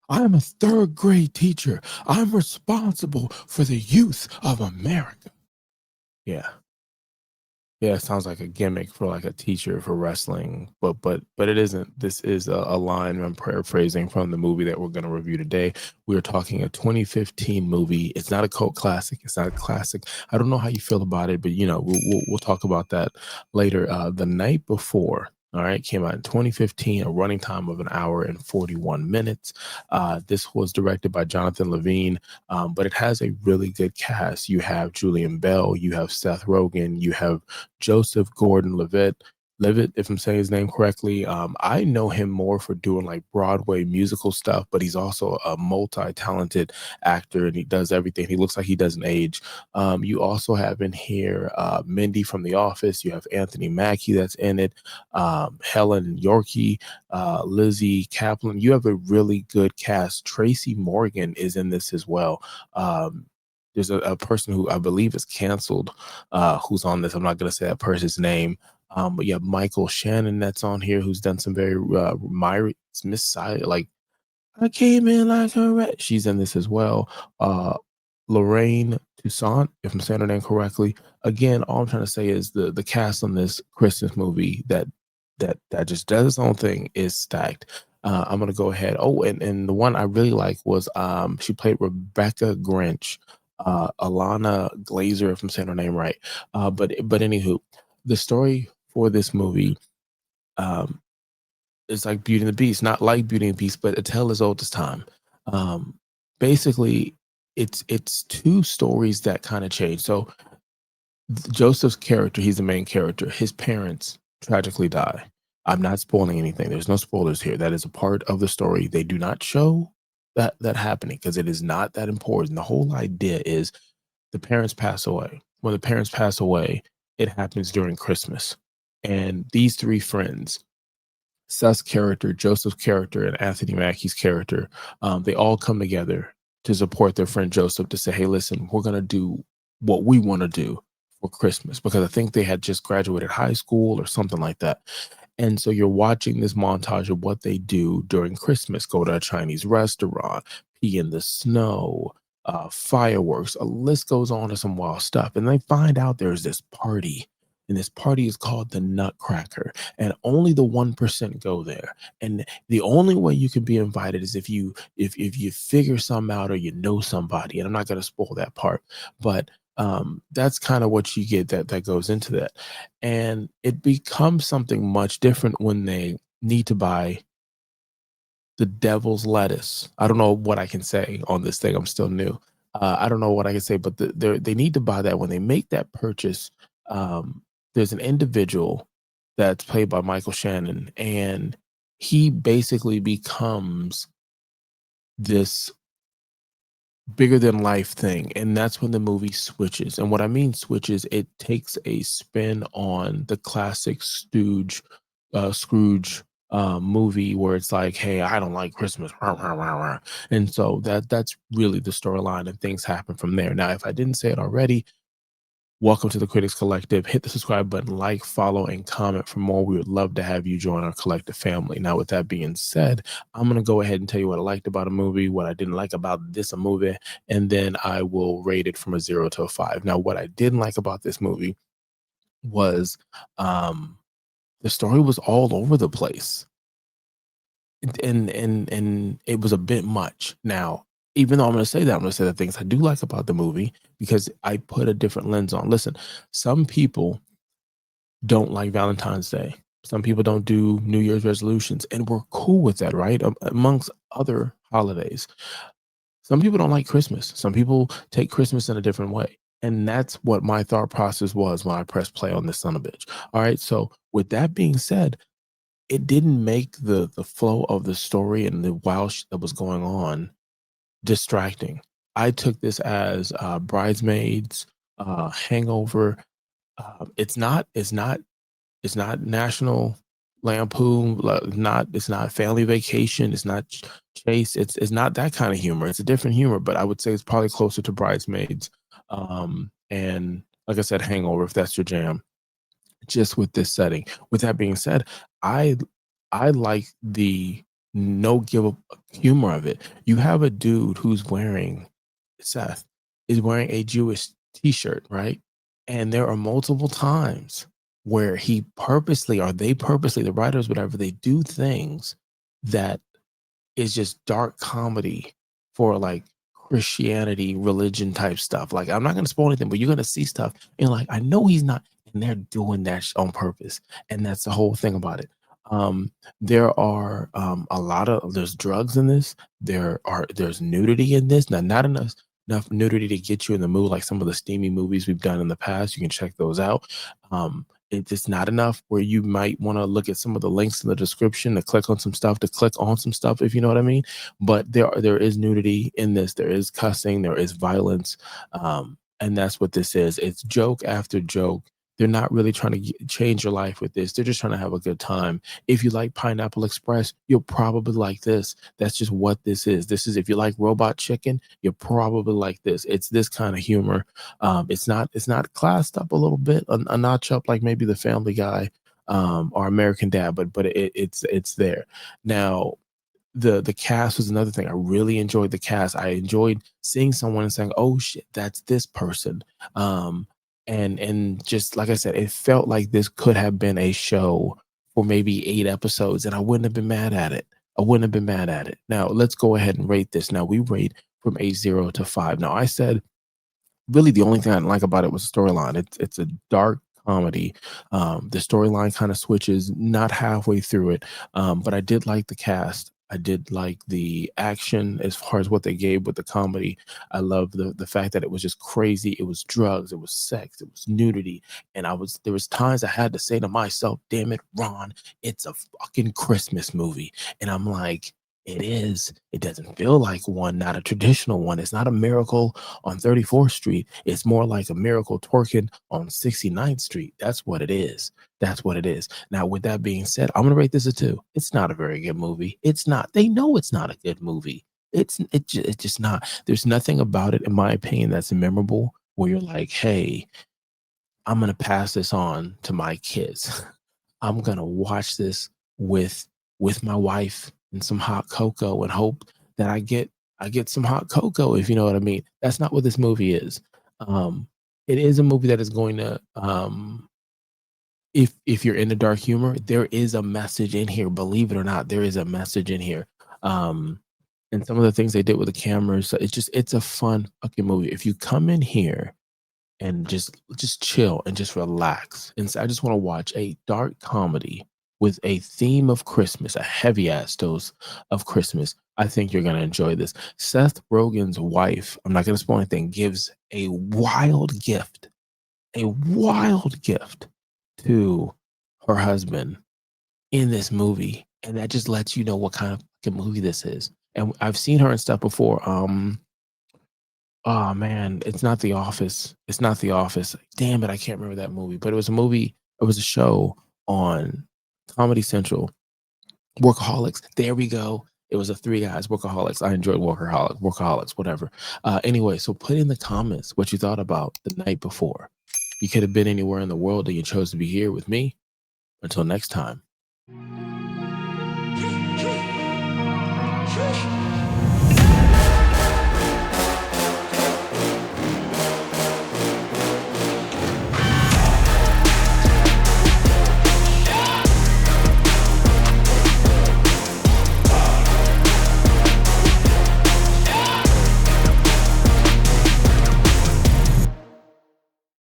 I'm a third grade teacher. I'm responsible for the youth of America. Yeah. Yeah, it sounds like a gimmick for like a teacher for wrestling, but it isn't. This is a line I'm paraphrasing from the movie that we're going to review today. We are talking a 2015 movie. It's not a cult classic. It's not a classic. I don't know how you feel about it, but we'll talk about that later. The Night Before. All right, came out in 2015, a running time of an hour and 41 minutes. This was directed by Jonathan Levine, but it has a really good cast. You have Julian Bell, you have Seth Rogen, you have Joseph Gordon-Levitt. Levitt, if I'm saying his name correctly. I know him more for doing like Broadway musical stuff, but he's also a multi-talented actor and he does everything. He looks like he doesn't age. You also have in here Mindy from The Office. You have Anthony Mackie that's in it, Helen Yorkie, Lizzie Kaplan. You have a really good cast. Tracy Morgan is in this as well. There's a person who I believe is canceled who's on this. I'm not going to say that person's name. But yeah, Michael Shannon that's on here who's done some very Miss Side, like I came in like a rat. She's in this as well. Lorraine Toussaint, if I'm saying her name correctly. Again, all I'm trying to say is the cast on this Christmas movie that just does its own thing is stacked. I'm gonna go ahead. Oh, and the one I really like was she played Rebecca Grinch, Alana Glazer, if I'm saying her name right. But anywho, the story for this movie um is like Beauty and the Beast, not like Beauty and the Beast, but a tale as old as time. Um, Basically, it's two stories that kind of change. So Joseph's character, he's the main character. His parents tragically die. I'm not spoiling anything. There's no spoilers here. That is a part of the story. They do not show that happening because it is not that important. The whole idea is the parents pass away. When the parents pass away, it happens during Christmas. And these three friends, Seth's character, Joseph's character, and Anthony Mackie's character, they all come together to support their friend Joseph to say, hey, listen, we're going to do what we want to do for Christmas because I think they had just graduated high school or something like that. And so you're watching this montage of what they do during Christmas, go to a Chinese restaurant, pee in the snow, fireworks, a list goes on to some wild stuff. And they find out there's this party, and this party is called the Nutcracker, and only the 1% go there. And the only way you can be invited is if you figure something out or you know somebody. And I'm not going to spoil that part, but that's kind of what you get that goes into that. And it becomes something much different when they need to buy the devil's lettuce. I don't know what I can say on this thing. I'm still new. I don't know what I can say, but they need to buy that when they make that purchase. There's an individual that's played by Michael Shannon, and he basically becomes this bigger than life thing, and that's when the movie switches. And what I mean switches, it takes a spin on the classic Scrooge movie where it's like, hey, I don't like Christmas, rah, rah, rah, rah. And so that's really the storyline, and things happen from there. Now, if I didn't say it already, welcome to the Critics Collective. Hit the subscribe button, like, follow, and comment for more. We would love to have you join our collective family. Now, with that being said, I'm going to go ahead and tell you what I liked about a movie, what I didn't like about this a movie, and then I will rate it from a 0 to a 5. Now, what I didn't like about this movie was the story was all over the place. And it was a bit much. Now, even though I'm going to say that, I'm going to say the things I do like about the movie because I put a different lens on. Listen, some people don't like Valentine's Day. Some people don't do New Year's resolutions, and we're cool with that, right? Amongst other holidays. Some people don't like Christmas. Some people take Christmas in a different way. And that's what my thought process was when I pressed play on this son of a bitch. All right. So with that being said, it didn't make the flow of the story and the wild shit that was going on distracting. I took this as Bridesmaids, Hangover. It's not National Lampoon. It's not Family Vacation. It's not Chase. It's not that kind of humor. It's a different humor, but I would say it's probably closer to Bridesmaids. And like I said, Hangover, if that's your jam. Just with this setting. With that being said, I I like the no give a humor of it. You have a dude who's wearing Seth is wearing a Jewish t-shirt, right? And there are multiple times where he purposely or they purposely, the writers, whatever, they do things that is just dark comedy for like Christianity, religion type stuff. Like, I'm not going to spoil anything, but you're going to see stuff and like, I know he's not, and they're doing that on purpose. And that's the whole thing about it. Um, there are a lot of there's drugs in this. There's nudity in this. Now, not enough nudity to get you in the mood like some of the steamy movies we've done in the past. You can check those out. It's just not enough where you might want to look at some of the links in the description to click on some stuff, if you know what I mean. But there is nudity in this. There is cussing. There is violence, and that's what this is. It's joke after joke. They're not really trying to change your life with this. They're just trying to have a good time. If you like Pineapple Express, you'll probably like this. That's just what this is. This is if you like Robot Chicken, you'll probably like this. It's this kind of humor. It's not classed up a little bit, a notch up like maybe the Family Guy or American Dad, but it's there. Now the cast was another thing. I really enjoyed the cast. I enjoyed seeing someone and saying, "Oh shit, that's this person." And just like I said, it felt like this could have been a show for maybe 8 episodes, and I wouldn't have been mad at it. I wouldn't have been mad at it. Now let's go ahead and rate this. Now we rate from a 0 to 5. Now I said really the only thing I didn't like about it was the storyline. It's a dark comedy. The storyline kind of switches not halfway through it, but I did like the cast. I did like the action as far as what they gave with the comedy. I love the fact that it was just crazy. It was drugs, it was sex, it was nudity, and there was times I had to say to myself, "Damn it, Ron, it's a fucking Christmas movie," and I'm like. It is. It doesn't feel like one, not a traditional one. It's not a miracle on 34th Street. It's more like a miracle twerking on 69th Street. That's what it is. That's what it is. Now, with that being said, I'm gonna rate this a 2. It's not a very good movie. It's not. They know it's not a good movie. It's just not. There's nothing about it, in my opinion, that's memorable. Where you're like, hey, I'm gonna pass this on to my kids. I'm gonna watch this with my wife and some hot cocoa and hope that I get some hot cocoa, if you know what I mean. That's not what this movie is. Um, it is a movie that is going to if you're into dark humor, there is a message in here. Believe it or not, there is a message in here. Um, and some of the things they did with the cameras, it's a fun fucking movie. If you come in here and just chill and just relax. And so I just want to watch a dark comedy with a theme of Christmas, a heavy ass dose of Christmas. I think you're gonna enjoy this. Seth Rogen's wife, I'm not gonna spoil anything, gives a wild gift to her husband in this movie. And that just lets you know what kind of fucking movie this is. And I've seen her and stuff before. Oh man, it's not The Office. It's not The Office. Damn it, I can't remember that movie. But it was a movie. It was a show on Comedy Central. Workaholics. There we go. It was a Three Guys. Workaholics. I enjoyed Workaholics. Whatever. Anyway, so put in the comments what you thought about the night before. You could have been anywhere in the world and you chose to be here with me. Until next time.